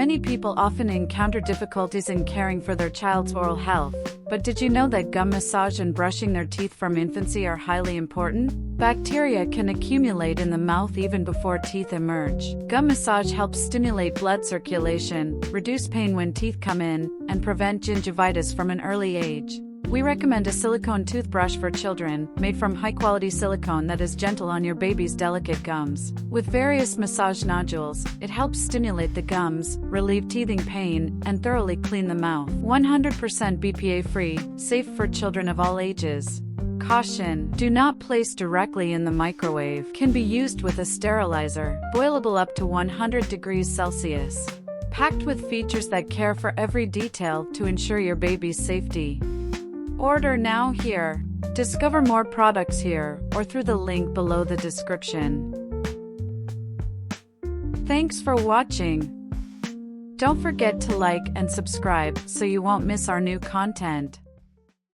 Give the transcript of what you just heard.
Many people often encounter difficulties in caring for their child's oral health, but did you know that gum massage and brushing their teeth from infancy are highly important? Bacteria can accumulate in the mouth even before teeth emerge. Gum massage helps stimulate blood circulation, reduce pain when teeth come in, and prevent gingivitis from an early age. We recommend a silicone toothbrush for children, made from high-quality silicone that is gentle on your baby's delicate gums. With various massage nodules, it helps stimulate the gums, relieve teething pain, and thoroughly clean the mouth. 100% BPA-free, safe for children of all ages. Caution: do not place directly in the microwave. Can be used with a sterilizer. Boilable up to 100 degrees Celsius. Packed with features that care for every detail to ensure your baby's safety. Order now here. Discover more products here or through the link below the description. Thanks for watching. Don't forget to like and subscribe so you won't miss our new content.